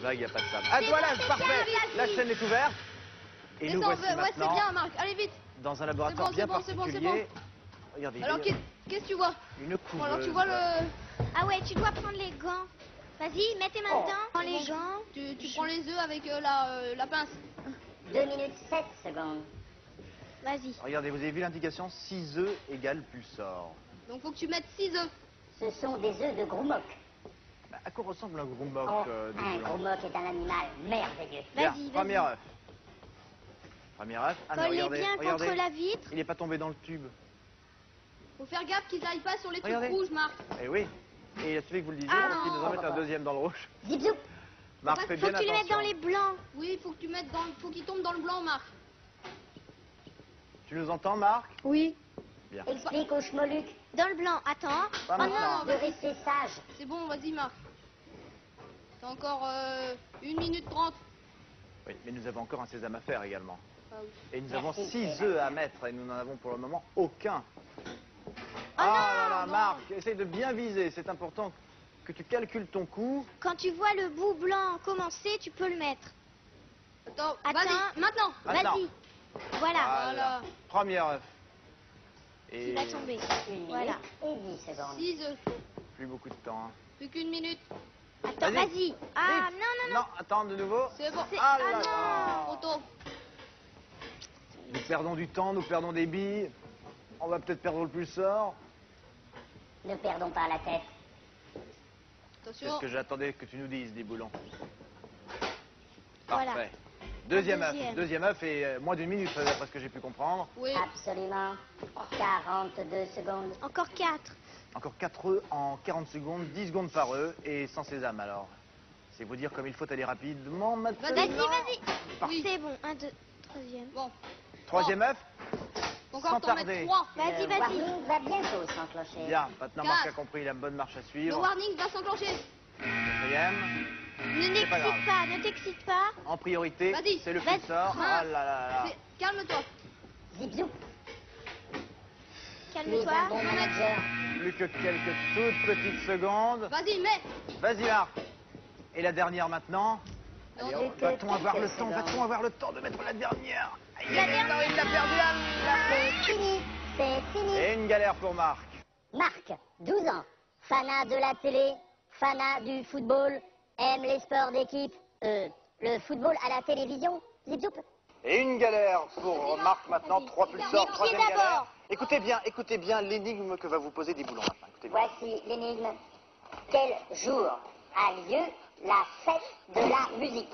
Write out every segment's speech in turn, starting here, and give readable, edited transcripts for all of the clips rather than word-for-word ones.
Là, il n'y a pas de table. Ah, voilà, parfait. La chaîne est ouverte. Et nous voici Ouais, c'est maintenant bien, Marc. Allez, vite. dans un laboratoire bien particulier. Regardez, Alors, qu'est-ce que tu vois? une couveuse. Bon, alors, tu vois le... Ah ouais, tu dois prendre les gants. Vas-y, mets tes mains dedans. Prends les gants. Tu prends les œufs avec la pince. 2 minutes 7 secondes. Vas-y. Regardez, vous avez vu l'indication 6 œufs égale pulsar. Donc, faut que tu mettes 6 œufs. Ce sont des œufs de gros moc. Bah, à quoi ressemble un gros moc Oh, des un boulons? gros moc est un animal merveilleux. Bien, Vas-y, premier vas-y. œuf. Premier œuf. Ah, mais Colle-les regardez, bien regardez. contre la vitre. Il n'est pas tombé dans le tube. Faut faire gaffe qu'ils aillent pas sur les trucs Regardez. rouges, Marc. Eh oui. Et il a suffi que vous le disiez Ah, parce qu'il nous en met un non. deuxième dans le rouge. Zip zoup. Marc, Faut fais Faut bien que tu les mettes attention. dans les blancs. Oui, faut que tu mettes dans... Faut qu'ils tombent dans le blanc, Marc. Tu nous entends, Marc? Oui. Bien. Explique au schmoluc Dans le blanc. Attends. Pas Oh maintenant. non. de rester sage. C'est bon, vas-y, Marc. T'as encore 1 minute 30. Oui, mais nous avons encore un sésame à faire également. Ah oui. Et nous avons Merci, 6 Stéphane. œufs à mettre et nous n'en avons pour le moment aucun. Oh non, là là, non. Marc, essaye de bien viser. C'est important que tu calcules ton coup. Quand tu vois le bout blanc commencer, tu peux le mettre. Attends, Attends. vas-y, maintenant. Maintenant. Vas-y. Voilà. Voilà. Premier œuf. Il va tomber. 1 minute Voilà. et 10 secondes. 6 œufs. Plus beaucoup de temps. Hein. Plus qu'une minute. Attends, Vas-y. vas-y. Ah, Vite. non, non, non. Non, attends de nouveau. C'est bon. Ah Ah là non. là. Trop tôt. Nous perdons du temps, nous perdons des billes. On va peut-être perdre le pulsar. Ne perdons pas la tête. C'est Attention. ce que j'attendais que tu nous dises, des boulons. Voilà. Parfait. Deuxième œuf. Deuxième. Deuxième œuf et moins d'une minute, d'après ce que j'ai pu comprendre. Oui. Absolument. 42 secondes. Encore 4. Encore 4 œufs en 40 secondes, 10 secondes par œuf et sans sésame alors. C'est vous dire comme il faut aller rapidement maintenant. Vas-y, vas-y. Oui. C'est bon. 1, 2, troisième. Bon. Troisième œuf. Encore Sans t'en mettre tarder. 3. Vas-y, Le vas-y. warning va bientôt s'enclencher. Bien, maintenant Quatre. Marc a compris, il a une bonne marche à Le suivre. warning va s'enclencher. Quatrième. Ne pas grave. t'excite pas, ne t'excite pas. En priorité, Vas-y. c'est le Vas-y. pulsar. Ah. Ah là là là. Calme-toi. Zip zoup. Tu es un Calme-toi. bon manager. Plus que quelques toutes petites secondes. Vas-y, mets. Vas-y Marc. Et la dernière maintenant. Non, Allez, Plus que va-t-on avoir le quelques temps? Va-t-on secondes. avoir le temps de mettre la dernière? Aïe, La aïe, aïe, dernière. non, il l'a perdu là. C'est fini. C'est fini. Et une galère pour Marc. Marc, 12 ans, fanat de la télé, fanat du football, aime les sports d'équipe, le football à la télévision, zip zoup. Et une galère pour Marc maintenant, 3 pulsars, Qui troisième d'abord? galère. Écoutez bien l'énigme que va vous poser des boulons maintenant. Écoutez bien. Voici l'énigme. Quel jour a lieu la fête de la musique?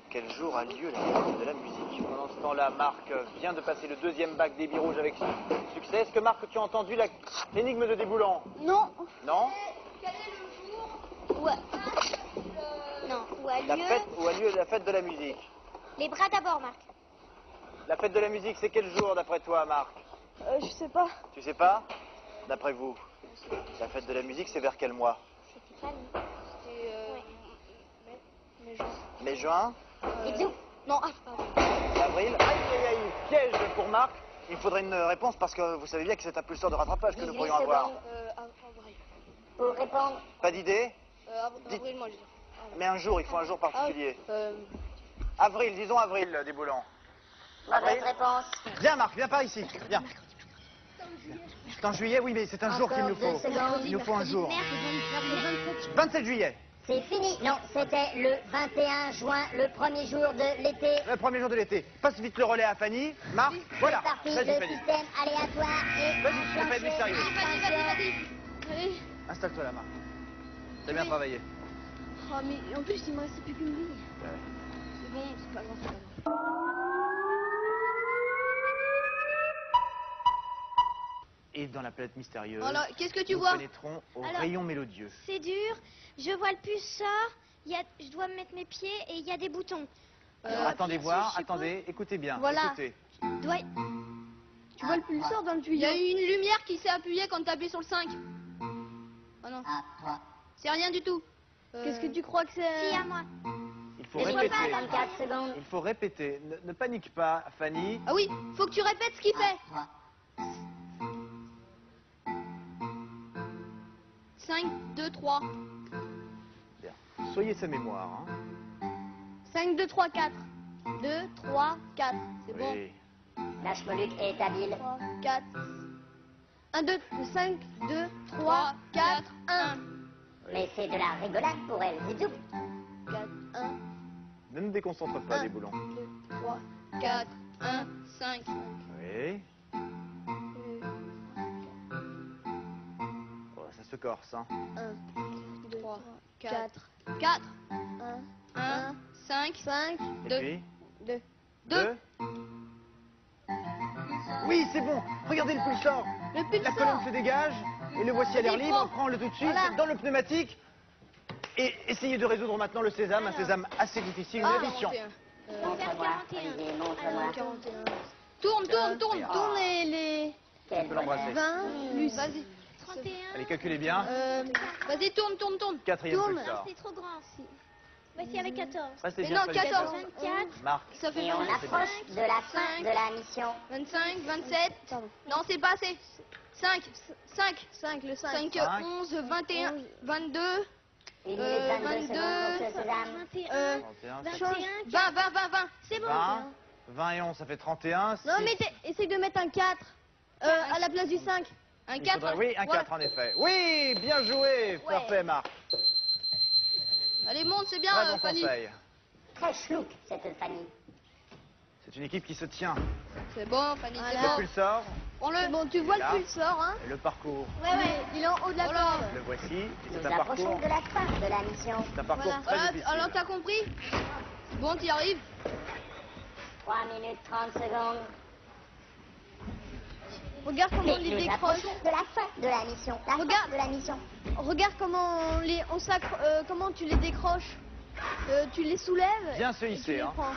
Quel jour a lieu la fête de la musique? Pendant ce temps-là, Marc vient de passer le deuxième bac des billes rouges avec succès. Est-ce que Marc, tu as entendu l'énigme de Desboulons? Non. Non? Quel est le jour Ouais. Non. Où a La lieu fête où a lieu la fête de la musique? Les bras d'abord, Marc. La fête de la musique, c'est quel jour d'après toi, Marc? Je sais pas. Tu sais pas? D'après vous? La fête de la musique, c'est vers quel mois? C'était pas nous. C'est mais je... Mai-juin? Zip zoup. Non, ah, pardon. Avril? Aïe, aïe, aïe, piège pour Marc. Il faudrait une réponse parce que vous savez bien que c'est un pulsar de rattrapage que nous 18 pourrions avoir. secondes. Avril. Pour répondre, Pas d'idée? Dites- Avril, moi je dis. Mais un jour, il faut un jour particulier. Ah, Avril, disons avril, des boulons. mauvaise réponse. Viens Marc, viens par ici, viens. C'est en juillet, oui, mais c'est un jour qu'il nous Encore faut. 2 secondes. Il nous faut un jour. Merde, 27 juillet, C'est fini. Non, c'était le 21 juin, le premier jour de l'été. le premier jour de l'été. Passe vite le relais à Fanny. Marc, voilà. C'est parti, Vas-y le Fanny. système aléatoire est Vas-y, on fait enclenché. mystérieux. Vas-y. Installe-toi là, Marc. T'as bien travaillé. Oh, mais en plus, il me reste plus qu'une bille. C'est bon, c'est pas grave, c'est pas grave. Et dans la planète mystérieuse, Alors, qu'est-ce que tu nous vois? pénétrons au Alors- rayon mélodieux. c'est dur. Je vois le pulsar. Je dois mettre mes pieds et il y a des boutons. Alors, attendez appuyer voir, dessus, je suppose. attendez, écoutez bien. Voilà. Écoutez. Doit... Tu vois le pulsar dans le tuyau? Il y a eu une lumière qui s'est appuyée quand t'as appuyé sur le 5. Oh non. C'est rien du tout. Qu'est-ce que tu crois que Si, c'est? à moi. Il faut Laisse-moi répéter. 54 secondes. Il faut répéter. Ne panique pas, Fanny. Ah oui, faut que tu répètes ce qu'il fait. 5, 2, 3. Bien. soyez sa mémoire. Hein. 5, 2, 3, 4. 2, 3, 4. C'est bon. Oui. Lâche Moluque est habile. 3, 4. 1, 2, 5, 2, 3, 4, 1. Mais c'est de la rigolade pour elle, Zizou. 4, 1, Ne nous déconcentre pas, des boulons. 2, 3, 4, 1, 5. Oui. Oh, ça se corse, hein. 1, 2, 3, 4, 4, 1, 5, 5, Et 2, puis 2. 2. Oui, c'est bon. Regardez le pulsar. Le La colonne se dégage et le voici à l'air Il libre. prend. Prends-le tout de suite Voilà. dans le pneumatique. Et essayez de résoudre maintenant le sésame, un sésame assez difficile, une addition. Montre-moi, Olivier, montre-moi. 41. Tourne, tourne, tourne, Ah. tourne les Quel peux l'embrasser. 20 plus. Vas-y. 31. Allez, calculez bien. Vas-y, tourne, tourne, tourne. Quatrième tourne. pulsar. C'est trop grand. Voici avec 14. Restez Mais bien. non, soyez 14. 24. Marc. Ça fait Et on combien? approche de la fin de la mission. 25, 27. Non, c'est pas assez. 5, 5. 5, le 5. 5, 5. 11, 21, 22. 1 minute 22 secondes 22. pour ce sésame. 21. 31, 21. 20, 20, 20. C'est bon. 20. 20 et 11, ça fait 31. Non, six. mais essaye de mettre un 4 à la place du 5. Un Il 4. faudrait- Oui, un 4 en effet. Oui, bien joué. Parfait, Marc. Allez, monte, c'est bien, Très bon Fanny. conseil. Très chlouque, cette famille. C'est une équipe qui se tient. C'est bon, Fanny, c'est Le bon. pulsar Prends-le. Bon, tu vois Là. le pulsar, hein? et le parcours. Ouais, il est en haut de la corde. Le voici. Et Nous c'est un approchons parcours, de la fin de la mission. c'est un parcours très Voilà, difficile. alors t'as compris? Bon, t'y arrives. 3 minutes 30 secondes. Regarde comment Mais on les nous décroche. approchons de la fin de la mission. La fin Regarde. de la mission. Regarde comment comment tu les décroches. Tu les soulèves. Bien se et tu hisser, les hein. prends.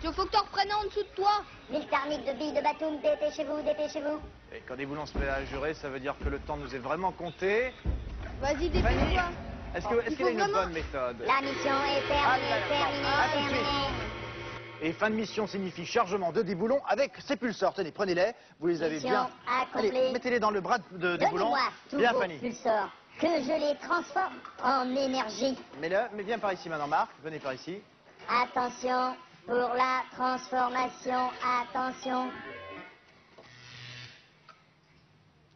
Il faut que tu en reprennes en dessous de toi. Mille thermiques de billes de Batoum, dépêchez-vous, dépêchez-vous. Et quand des boulons se met à jurer, ça veut dire que le temps nous est vraiment compté. Vas-y, Fanny, dépêche-toi. est-ce Il qu'elle a faut une vraiment- bonne méthode? La mission est Ah, terminée, là, là. terminée, À tout de suite. terminée. Et fin de mission signifie chargement de déboulons avec ces pulsars. Tenez, prenez-les. Vous les avez Mission bien. accomplie. Allez, mettez-les dans le bras de déboulons. Donnez-moi tous Bien, vos Fanny. pulsars, que je les transforme en énergie. Mais viens par ici maintenant, Marc. Venez par ici. Attention pour la transformation, attention.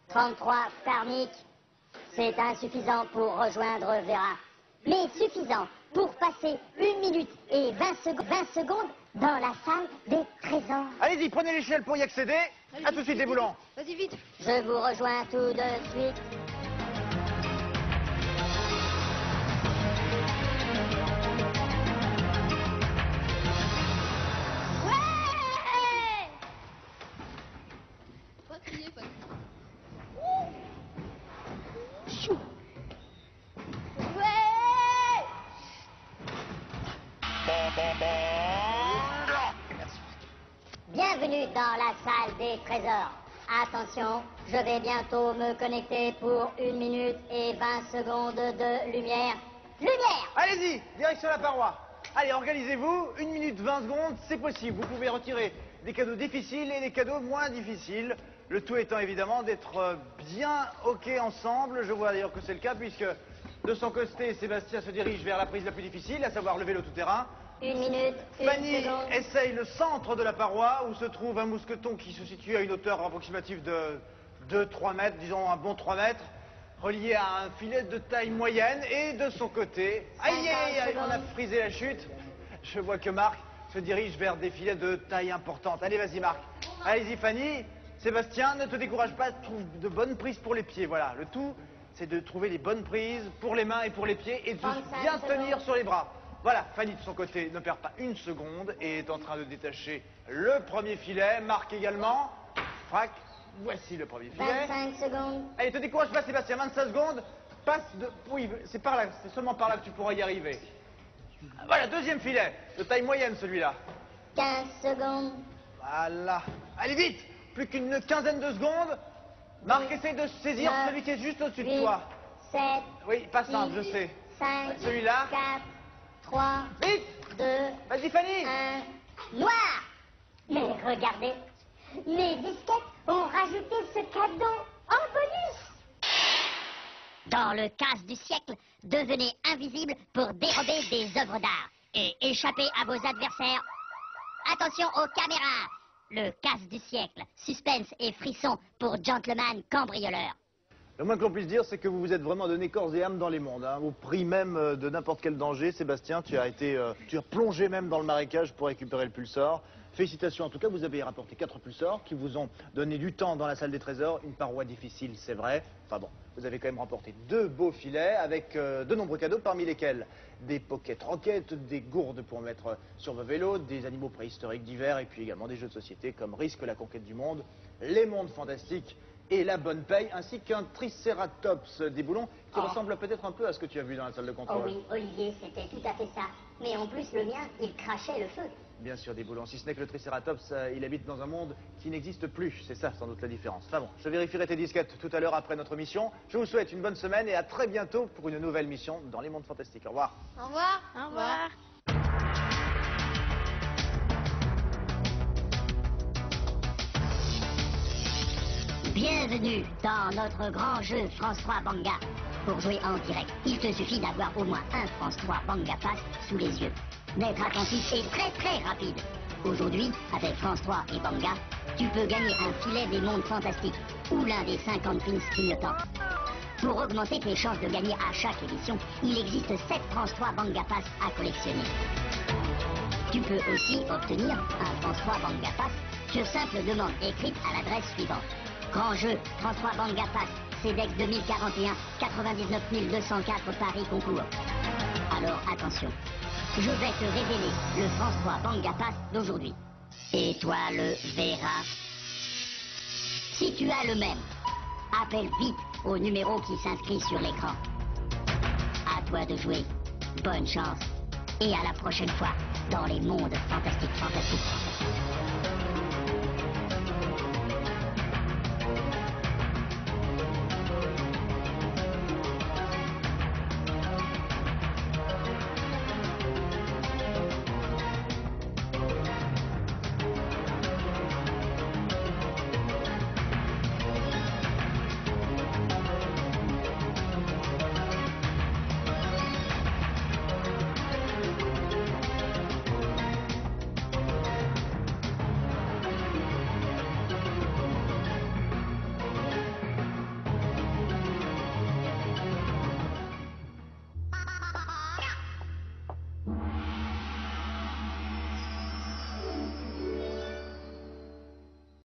33 thermiques, c'est insuffisant pour rejoindre Vera. Mais suffisant pour passer 1 minute et 20 secondes dans la salle des trésors. Allez-y, prenez l'échelle pour y accéder. À tout de suite, déboulons. Vas-y, vite. Je vous rejoins tout de suite. Ouais. Pas crier, Fanny. Chou. Ouais. Bienvenue dans la salle des trésors. Attention, je vais bientôt me connecter pour 1 minute et 20 secondes de lumière. Lumière! Allez-y, direction la paroi. Allez, organisez-vous. 1 minute 20 secondes, c'est possible. Vous pouvez retirer des cadeaux difficiles et des cadeaux moins difficiles. Le tout étant évidemment d'être bien OK ensemble. Je vois d'ailleurs que c'est le cas puisque de son côté, Sébastien se dirige vers la prise la plus difficile, à savoir le vélo tout-terrain. 1 minute, 1 Fanny seconde. essaye le centre de la paroi où se trouve un mousqueton qui se situe à une hauteur approximative de 2-3 mètres, disons un bon 3 mètres, relié à un filet de taille moyenne. Et de son côté, aïe, aïe, aïe, on a frisé la chute. Je vois que Marc se dirige vers des filets de taille importante. Allez, vas-y Marc. Allez-y Fanny. Sébastien, ne te décourage pas, trouve de bonnes prises pour les pieds. Voilà, le tout, c'est de trouver les bonnes prises pour les mains et pour les pieds et de 35 bien secondes. tenir sur les bras. Voilà, Fanny de son côté ne perd pas 1 seconde et est en train de détacher le premier filet. Marc également. Frac, voici le premier filet. 25 secondes. Allez, te décourage pas Sébastien, 25 secondes. Passe de... Oui, c'est par là, c'est seulement par là que tu pourras y arriver. Voilà, deuxième filet, de taille moyenne celui-là. 15 secondes. Voilà. Allez vite, plus qu'une quinzaine de secondes. Marc, essaye de saisir Neuf, celui qui est juste au-dessus de 8, toi. 7, Oui, pas simple, je sais. 5, Celui-là. 4, 3, Vite, 2, vas-y Fanny. 1. Noir! Mais regardez, les disquettes ont rajouté ce cadeau en bonus. Dans le casse du siècle, devenez invisible pour dérober des œuvres d'art et échapper à vos adversaires. Attention aux caméras. Le casse du siècle, suspense et frisson pour gentleman cambrioleur. Le moins que l'on puisse dire, c'est que vous vous êtes vraiment donné corps et âme dans les mondes, hein, au prix même de n'importe quel danger. Sébastien, tu as plongé même dans le marécage pour récupérer le pulsar. Félicitations, en tout cas, vous avez rapporté 4 pulsars qui vous ont donné du temps dans la salle des trésors. Une paroi difficile, c'est vrai. Enfin bon, vous avez quand même remporté 2 beaux filets avec de nombreux cadeaux, parmi lesquels des pocket rockets, des gourdes pour mettre sur vos vélos, des animaux préhistoriques divers et puis également des jeux de société comme Risque, la conquête du monde, Les mondes fantastiques et La bonne paye, ainsi qu'un Triceratops des boulons qui ressemble peut-être un peu à ce que tu as vu dans la salle de contrôle. Oh oui, Olivier, c'était tout à fait ça. Mais en plus, le mien, il crachait le feu. Bien sûr, des boulons. Si ce n'est que le Triceratops, il habite dans un monde qui n'existe plus. C'est ça, sans doute, la différence. Enfin bon, je vérifierai tes disquettes tout à l'heure après notre mission. Je vous souhaite une bonne semaine et à très bientôt pour une nouvelle mission dans les mondes fantastiques. Au revoir. Au revoir. Au revoir. Bienvenue dans notre grand jeu France 3 Banga. Pour jouer en direct, il te suffit d'avoir au moins un France 3 Banga Pass sous les yeux. D'être attentif et très très rapide. Aujourd'hui, avec France 3 et Banga, tu peux gagner un filet des mondes fantastiques ou l'un des 50 pins clignotants. Pour augmenter tes chances de gagner à chaque édition, il existe 7 France 3 Banga Pass à collectionner. Tu peux aussi obtenir un France 3 Banga Pass sur simple demande écrite à l'adresse suivante. Grand jeu, France 3 Banga Pass, CEDEX 2041, 99 204 Paris Concours. Alors attention, je vais te révéler le France 3 Banga Pass d'aujourd'hui. Et toi le verras. Si tu as le même, appelle vite au numéro qui s'inscrit sur l'écran. À toi de jouer. Bonne chance. Et à la prochaine fois dans les mondes fantastiques.